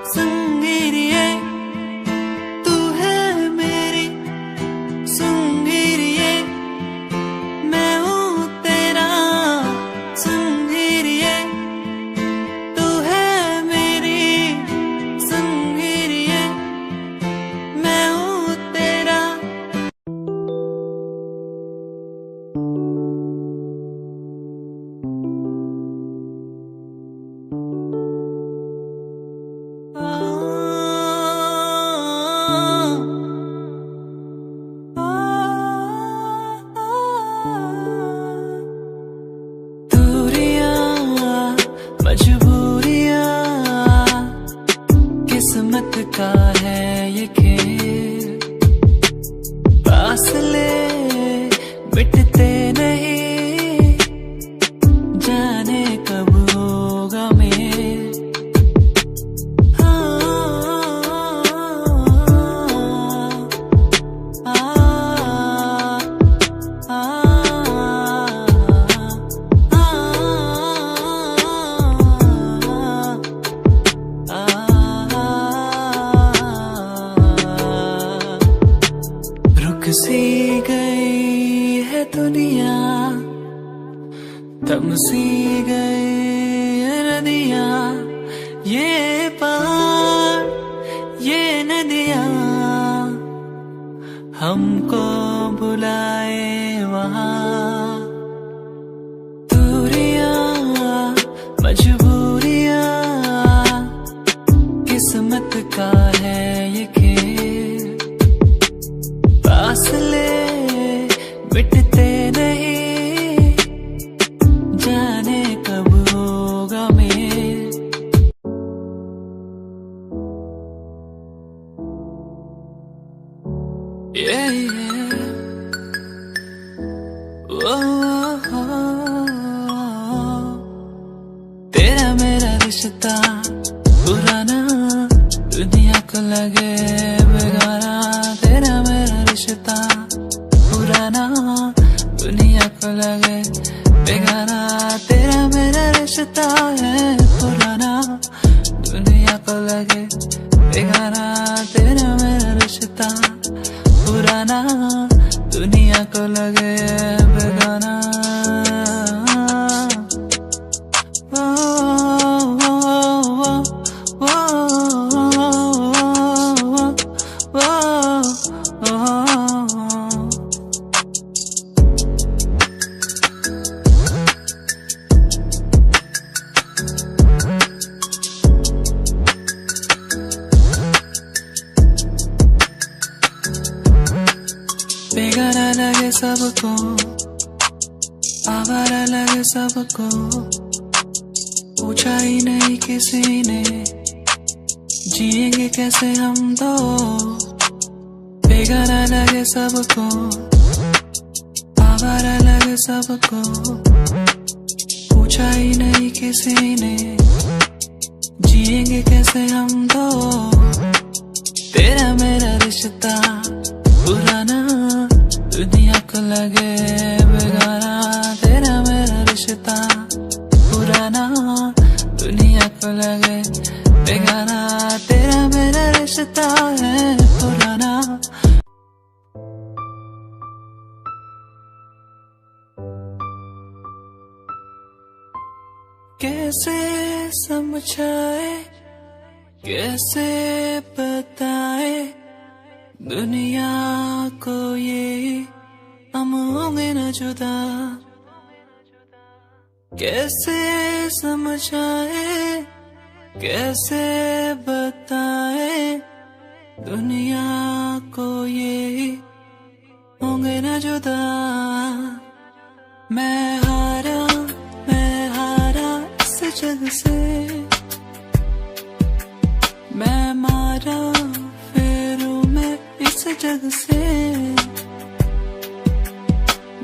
संगीरिए तू है मेरी संगीरिए, मैं हूँ तेरा संगीरिए, तू है मेरी संगीरिए, मैं हूँ तेरा। दूरियां मजबूरियां किस्मत का है ये खेल, फासले मिटते नहीं, जाने कब होगा मेल। रुक सी गई है दुनिया, थम सी गई है नदियाँ, ये पहाड़ ये नदियाँ हमको बुलाए वहाँ। दूरियां मजबूरियां किस्मत का है ये खेल, फासले मिटते नहीं, जाने कब होगा मेल। Yeah, yeah. तेरा मेरा रिश्ता पुराना, दुनिया को लगे बेगाना। तेरा मेरा रिश्ता पुराना, दुनिया को लगे बेगाना। तेरा मेरा रिश्ता है पुराना, दुनिया को लगे बेगाना। तेरा मेरा रिश्ता पुराना, दुनिया को लगे बेगाना। बेगाना लगे सबको, आवारा लगे सबको, पूछा ही नहीं किसी ने जिएंगे कैसे हम दो। बेगाना लगे सबको, आवारा लगे सबको, पूछा ही नहीं किसी ने जिएंगे कैसे हम दो। तेरा मेरा रिश्ता पुराना, दुनिया को लगे बेगाना। तेरा मेरा रिश्ता पुराना, दुनिया तरफ लगे बेगाना, तेरा मेरा रिश्ता है पुराना। कैसे समझाए, कैसे बताए दुनिया को ये हम होंगे न जुदा। कैसे समझाए, कैसे बताए दुनिया को ये होंगे न जुदा। मैं हारा इस जग से, मैं मारा फेरू मैं इस जग से।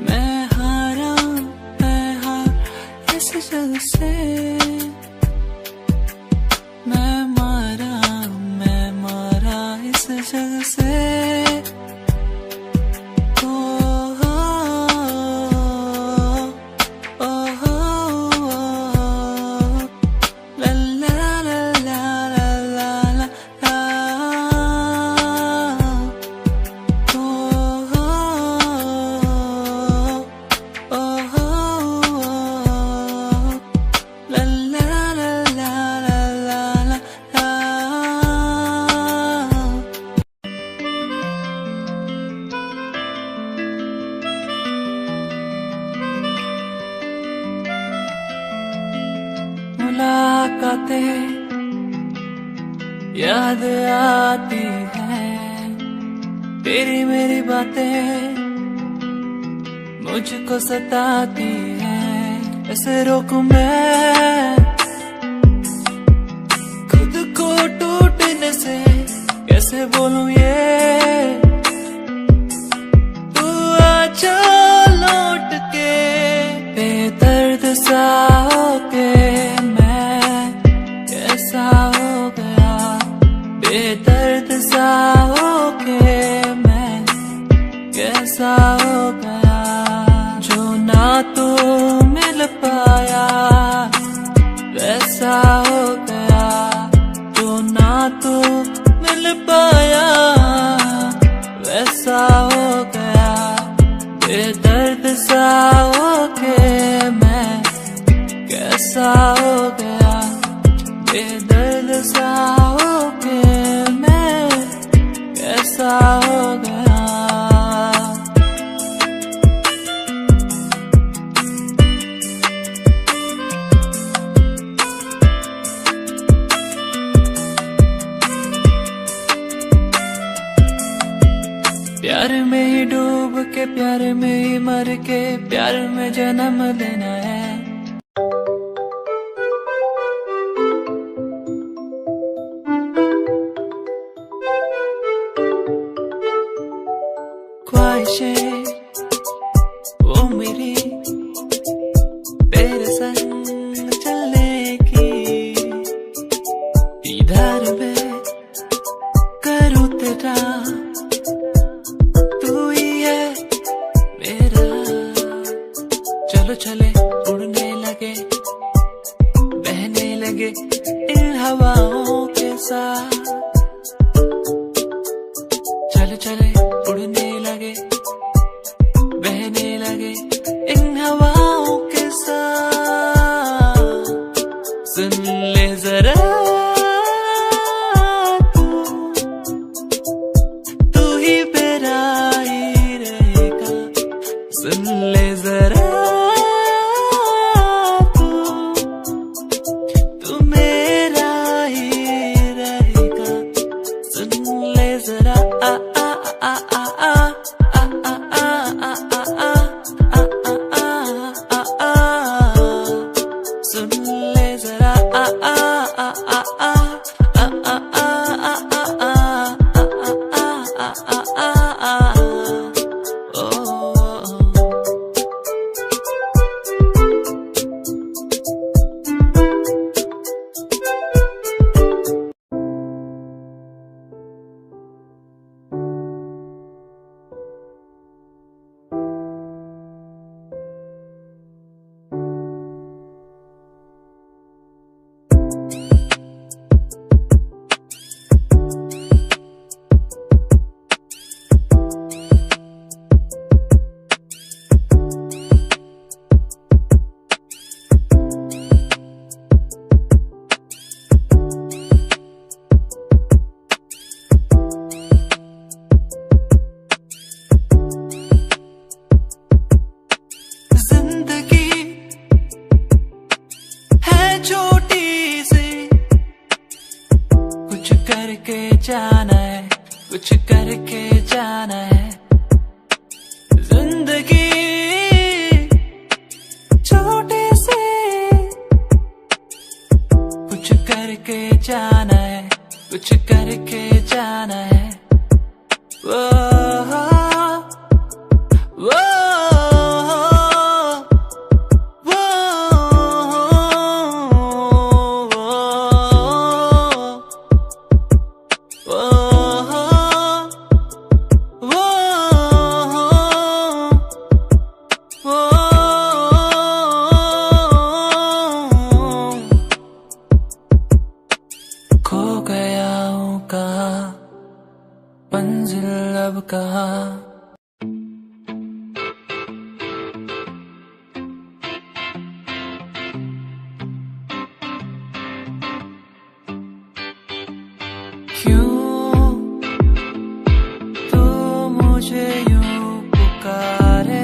मैं हार इस जग से। मैं मारा इस जग से। मुलाकातें याद आती हैं, तेरी मेरी बातें मुझको सताती हैं। ऐसे रोकूं मैं खुद को टूटने से, कैसे बोलूं ये तू आजा लौट के। बेदर्द सा होके हो गया, बेदर्द सा होके मैं कैसा हो गया। जो ना तो मिल पाया वैसा हो गया, जो ना तो मिल पाया वैसा हो गया। बेदर्द सा होके मैं कैसा हो गया, बेदर्द सा होके मैं कैसा हो गया। प्यार में ही डूब के, प्यार में ही मर के, प्यार में जन्म लेना है। ख्वाहिशें वो मेरी तेरे संग चलने की, इधर मैं करूँ तेरा, तू ही है मेरा। चलो चले उड़ने लगे, बहने लगे इन हवाओं के साथ। चले चले उड़ने लगे, बहने लगे इन हवाओं के साथ। सुन ले जरा तू ही मेरा ही रहेगा। सुन ले जरा तू मेरा ही रहेगा। सुन ले जरा सुन ले जरा करके जाना है, कुछ करके जाना है। जिंदगी छोटे से कुछ करके जाना है, कुछ करके जाना है। वो खो गया हूँ कहाँ, मंजिल अब कहाँ। क्यों तू मुझे यूं पुकारे,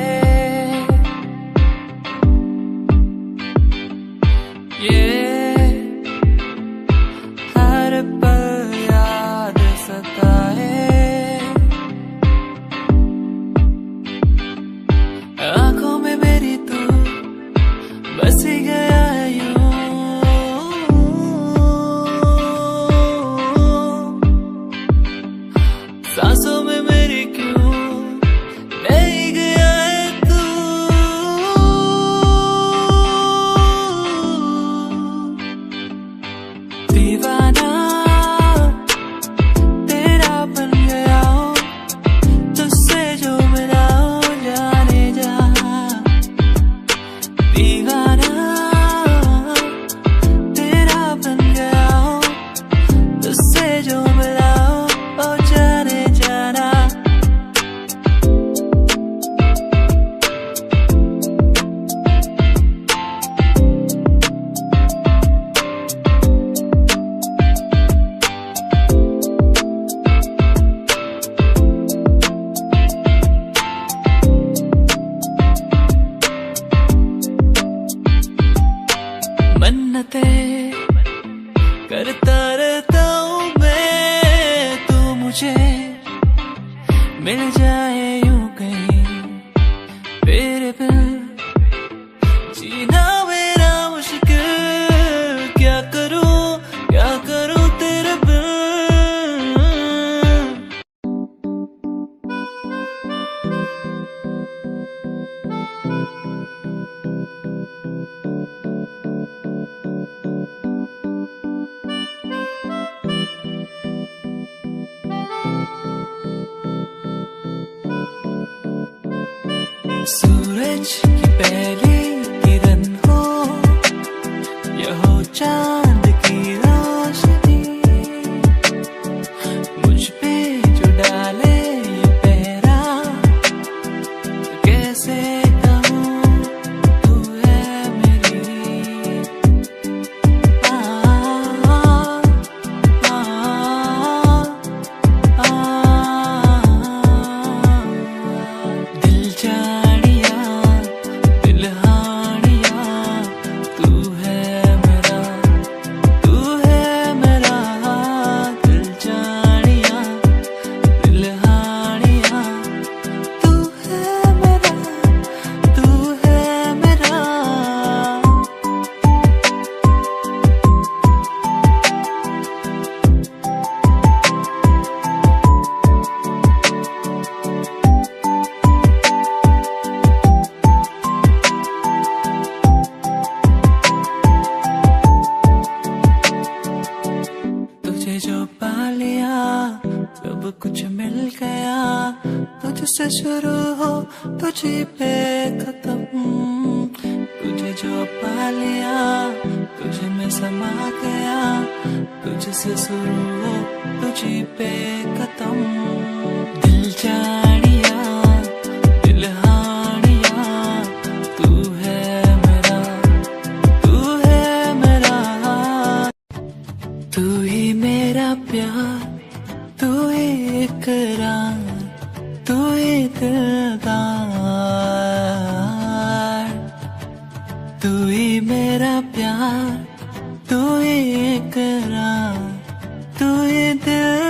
ये हर पल याद सताए। आंखों में मेरी तू बस ही गया है यूं, सांसों में मेरी क्यों नहीं गया है तू। दीवाना तेरा बन गया हूँ, तुझसे जो मिला हूँ जाने जा। दीवाना तेरा बन गया हूँ, तुझसे जो मिला हूँ ओ जाने जाना। मन्नतें करता रहता हूँ मैं, तू मुझे मिल जाए यूं कहीं। तेरे बिन जीना मेरा मुश्किल, क्या करूँ तेरे बिन। सूरज की पहली किरण हो या हो चांद की रोशनी, मुझ पे जो डाले ये पहरा, कैसे कहूँ तू है मेरी। दिल जानिया दिल हानिया, तू है मेरा, तू है मेरा। दिल जानिया दिल हानिया, तू है मेरा, तू है मेरा। तुझे जो पा लिया सब कुछ मिल गया, तुझसे शुरू हो तुझे पे खत्म। तुझे जो पा लिया तुझे में समा गया, तुझसे शुरू हो तुझे पे खत्म। दिल जानिया दिल हानिया, तू है मेरा, तू है मेरा। तू ही मेरा प्यार, तू ही इकरार, तू ही दिलदार। तू ही मेरा प्यार, तू ही इकरार, तू ही दिल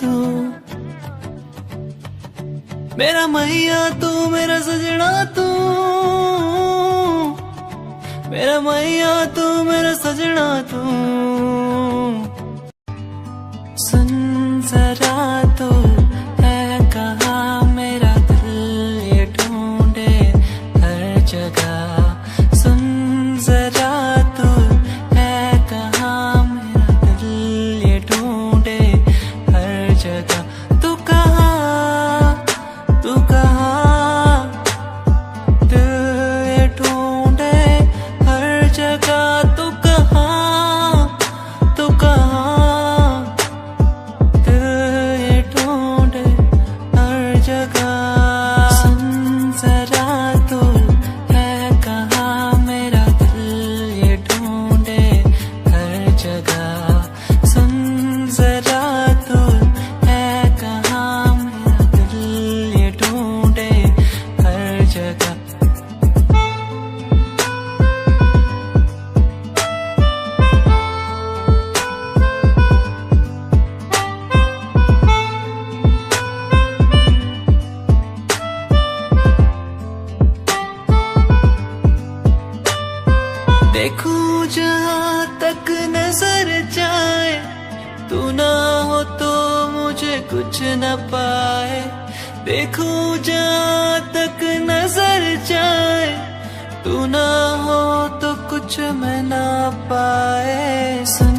तू, मेरा मैया तू, मेरा सजना तू, मेरा मैया तू, मेरा सजना तू। सुन जरा तू है कहाँ, मेरा दिल ये ढूंढे हर जगह। सुन जरा तू है कहाँ, मेरा दिल ये ढूंढे हर जगह। तू कहाँ, तू कहाँ, दिल ये ढूंढे हर जगह। तू कहाँ, तू कहाँ, दिल ये ढूंढे हर जगह। सुन जरा तू है कहाँ, मेरा दिल ये ढूंढे हर जगह। सुन जरा तू है कहाँ, मेरा दिल ये ढूंढे हर जगह। देखूं जहाँ तक नजर जाए, तू ना हो तो मुझे कुछ न पाए। देखूं जहाँ तक नजर जाए, तू ना हो तो कुछ मैं ना पाए। सुन